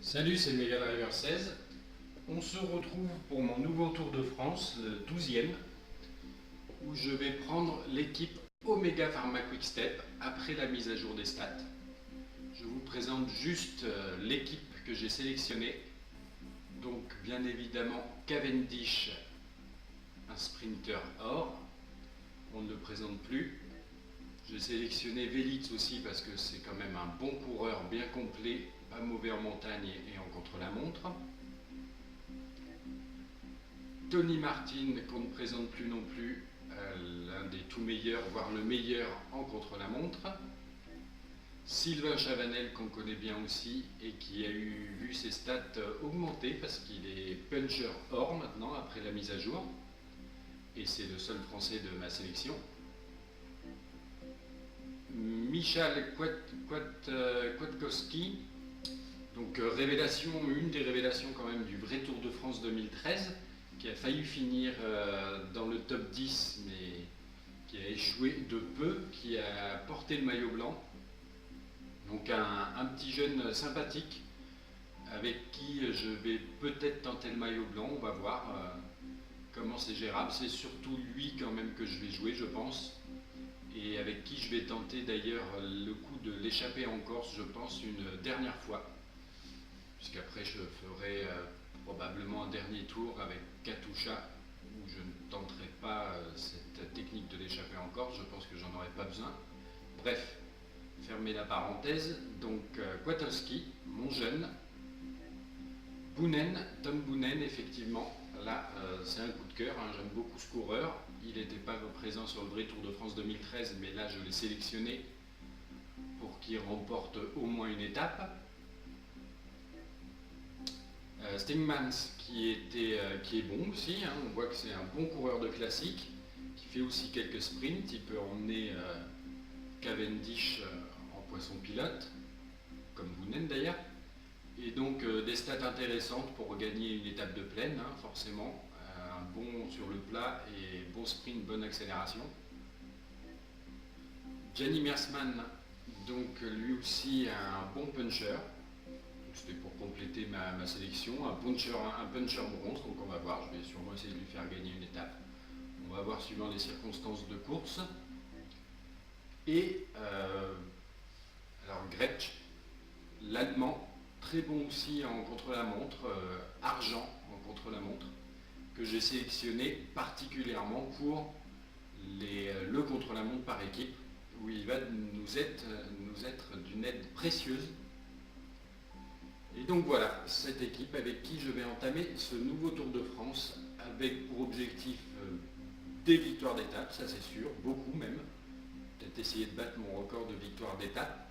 Salut, c'est Mega Driver 16. On se retrouve pour mon nouveau Tour de France, le 12e, où je vais prendre l'équipe Omega Pharma Quick-Step après la mise à jour des stats. Je vous présente juste l'équipe que j'ai sélectionnée. Donc bien évidemment Cavendish, un sprinter or, on ne le présente plus. J'ai sélectionné Velits aussi parce que c'est quand même un bon coureur bien complet, pas mauvais en montagne et en contre-la-montre. Tony Martin qu'on ne présente plus non plus, l'un des tout meilleurs, voire le meilleur en contre-la-montre. Sylvain Chavanel qu'on connaît bien aussi et qui a vu ses stats augmenter parce qu'il est puncher or maintenant après la mise à jour. Et c'est le seul français de ma sélection. Michal Kwiatkowski, donc une des révélations quand même du vrai Tour de France 2013, qui a failli finir dans le top 10, mais qui a échoué de peu, qui a porté le maillot blanc. Donc un petit jeune sympathique, avec qui je vais peut-être tenter le maillot blanc, on va voir comment c'est gérable. C'est surtout lui quand même que je vais jouer, je pense. Et avec qui je vais tenter d'ailleurs le coup de l'échapper en Corse, je pense, une dernière fois. Puisqu'après je ferai probablement un dernier tour avec Katusha, où je ne tenterai pas cette technique de l'échapper en Corse, je pense que j'en aurai pas besoin. Bref, fermez la parenthèse. Donc Kwiatkowski, mon jeune, Boonen, Tom Boonen, effectivement, là c'est un coup de cœur, hein, j'aime beaucoup ce coureur. Il n'était pas présent sur le vrai Tour de France 2013, mais là je l'ai sélectionné pour qu'il remporte au moins une étape. Stingmans qui est bon aussi, hein, on voit que c'est un bon coureur de classique, qui fait aussi quelques sprints, il peut emmener Cavendish en poisson pilote, comme Boonen d'ailleurs. Et donc des stats intéressantes pour gagner une étape de plaine, hein, forcément. Un bon sur le plat et bon sprint, bonne accélération. Gianni Meersman, donc lui aussi un bon puncher. C'était pour compléter ma sélection. Un puncher bronze, donc on va voir. Je vais sûrement essayer de lui faire gagner une étape. On va voir suivant les circonstances de course. Et alors Gretsch, l'allemand, très bon aussi en contre-la-montre, argent en contre-la-montre, que j'ai sélectionné particulièrement pour le contre-la-montre par équipe, où il va nous être d'une aide précieuse. Et donc voilà, cette équipe avec qui je vais entamer ce nouveau Tour de France, avec pour objectif des victoires d'étape, ça c'est sûr, beaucoup même. Peut-être essayer de battre mon record de victoires d'étape,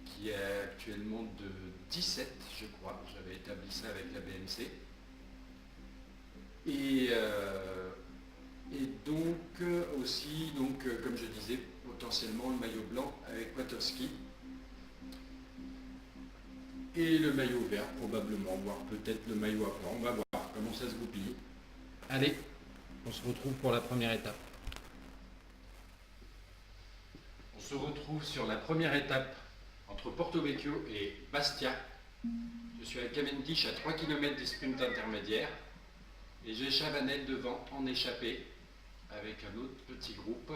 qui est actuellement de 17, je crois. J'avais établi ça avec la BMC. Et donc aussi, comme je disais, potentiellement le maillot blanc avec Kwiatkowski. Et le maillot vert probablement, voire peut-être le maillot à pois. On va voir comment ça se goupille. Allez, on se retrouve pour la première étape. On se retrouve sur la première étape entre Porto Vecchio et Bastia. Je suis à Cavendish à 3 km des sprints intermédiaires. Et j'ai Chavanel devant en échappée avec un autre petit groupe.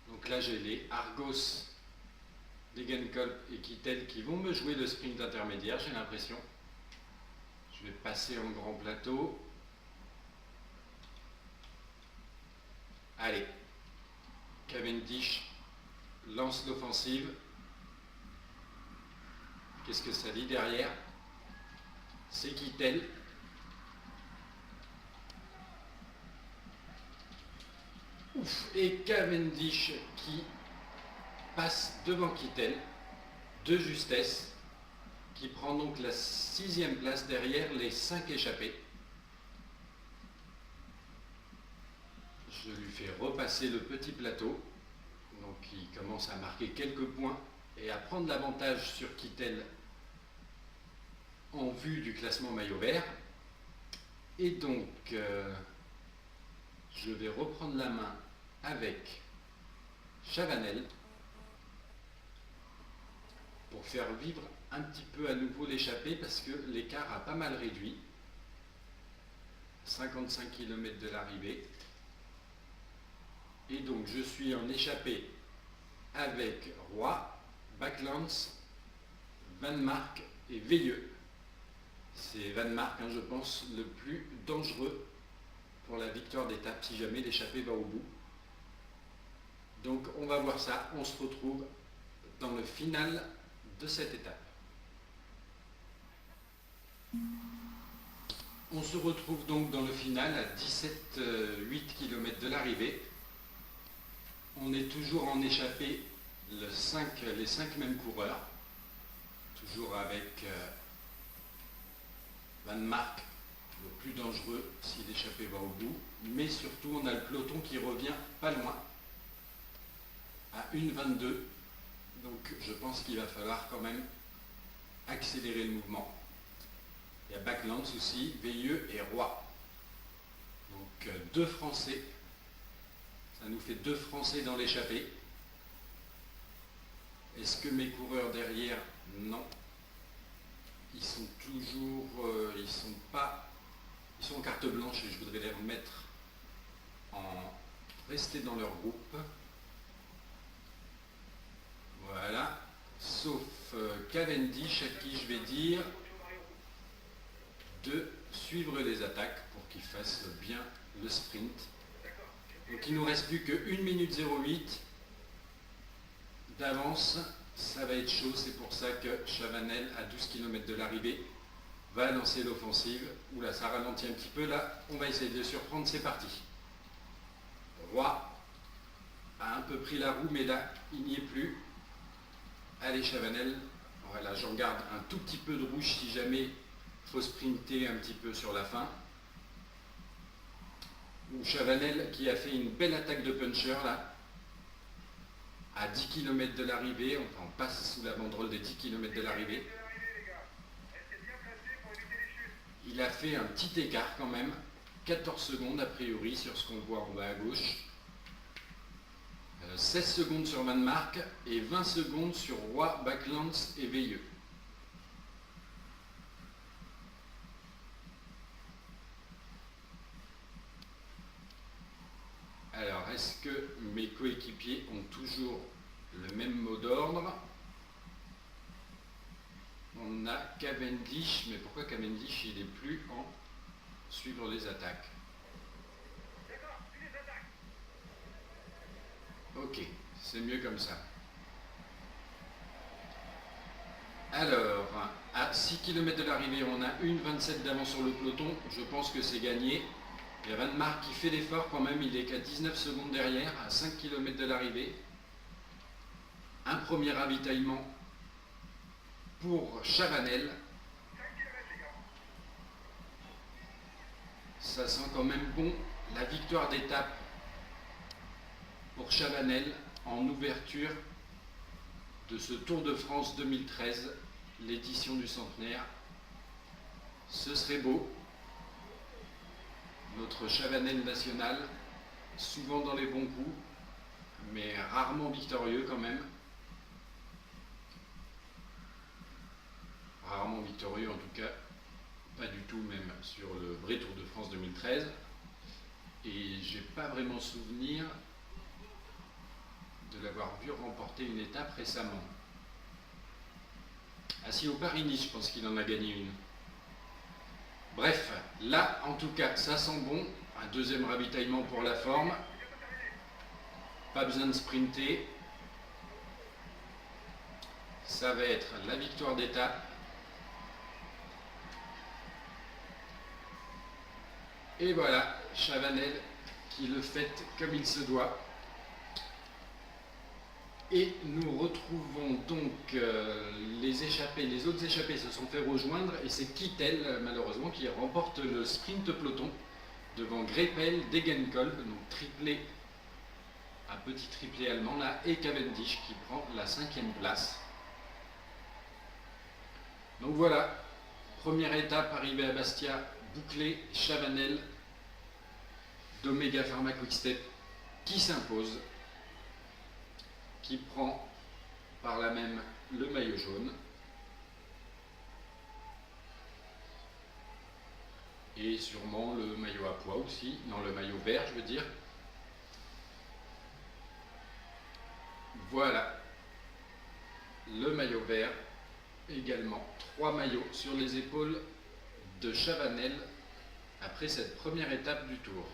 Donc là j'ai les Argos, Degenkolb et Kittel qui vont me jouer le sprint intermédiaire, j'ai l'impression. Je vais passer en grand plateau. Allez, Cavendish lance l'offensive. Qu'est-ce que ça dit derrière? C'est Kittel. Et Cavendish qui passe devant Kittel de justesse, qui prend donc la 6e place derrière les 5 échappés. Je lui fais repasser le petit plateau, donc il commence à marquer quelques points et à prendre l'avantage sur Kittel en vue du classement maillot vert. Et donc je vais reprendre la main avec Chavanel pour faire vivre un petit peu à nouveau l'échappée parce que l'écart a pas mal réduit. 55 km de l'arrivée. Et donc je suis en échappée avec Roy, Backlands, Van Mark et Veilleux. C'est Van Mark, je pense, le plus dangereux pour la victoire d'étape si jamais l'échappée va au bout. Donc on va voir ça, on se retrouve dans le final de cette étape. On se retrouve donc dans le final à 17,8 km de l'arrivée. On est toujours en échappée les 5 mêmes coureurs, toujours avec Van Mark, le plus dangereux si l'échappée va au bout, mais surtout on a le peloton qui revient pas loin, à 1,22, donc je pense qu'il va falloir quand même accélérer le mouvement. Il y a Backlands aussi, Veilleux et Roy. Donc 2 Français, ça nous fait 2 Français dans l'échappée. Est-ce que mes coureurs derrière? Non. Ils sont toujours, ils sont en carte blanche et je voudrais les remettre rester dans leur groupe. Voilà. Sauf Cavendish à qui je vais dire de suivre les attaques pour qu'il fasse bien le sprint. Donc il ne nous reste plus que 1 minute 08 d'avance. Ça va être chaud, c'est pour ça que Chavanel, à 12 km de l'arrivée, va lancer l'offensive. Oula, ça ralentit un petit peu là, on va essayer de le surprendre, c'est parti. Roy a un peu pris la roue, mais là, il n'y est plus. Allez Chavanel, voilà, j'en garde un tout petit peu de rouge si jamais il faut sprinter un petit peu sur la fin. Ou Chavanel qui a fait une belle attaque de puncher là, à 10 km de l'arrivée, on passe sous la banderole des 10 km de l'arrivée. Il a fait un petit écart quand même, 14 secondes a priori sur ce qu'on voit en bas à gauche. 16 secondes sur Van Mark et 20 secondes sur Roy, Backlands et Veilleux. Alors, est-ce que mes coéquipiers ont toujours le même mot d'ordre? On a Cavendish, mais pourquoi Cavendish il n'est plus en suivre les attaques? Ok, c'est mieux comme ça. Alors, à 6 km de l'arrivée, on a 1,27 d'avance sur le peloton. Je pense que c'est gagné. Il y a Van Mark qui fait l'effort quand même. Il est qu'à 19 secondes derrière, à 5 km de l'arrivée. Un premier ravitaillement pour Chavanel. Ça sent quand même bon. La victoire d'étape pour Chavanel en ouverture de ce Tour de France 2013, l'édition du centenaire. Ce serait beau. Notre Chavanel national, souvent dans les bons coups, mais rarement victorieux quand même. Rarement victorieux en tout cas, pas du tout même sur le vrai Tour de France 2013. Et j'ai pas vraiment souvenir de l'avoir vu remporter une étape récemment. Ah si, au Paris-Nice, je pense qu'il en a gagné une. Bref, là, en tout cas, ça sent bon. Un deuxième ravitaillement pour la forme. Pas besoin de sprinter. Ça va être la victoire d'étape. Et voilà, Chavanel qui le fait comme il se doit. Et nous retrouvons donc les échappés, les autres échappés se sont fait rejoindre et c'est Kittel malheureusement qui remporte le sprint peloton devant Greipel, Degenkolb, donc triplé, un petit triplé allemand là, et Cavendish qui prend la 5e place. Donc voilà, première étape arrivée à Bastia, bouclée, Chavanel d'Omega Pharma Quick-Step qui s'impose, qui prend par là même le maillot jaune. et sûrement le maillot à pois aussi, non le maillot vert je veux dire. Voilà, le maillot vert également, 3 maillots sur les épaules de Chavanel après cette première étape du Tour.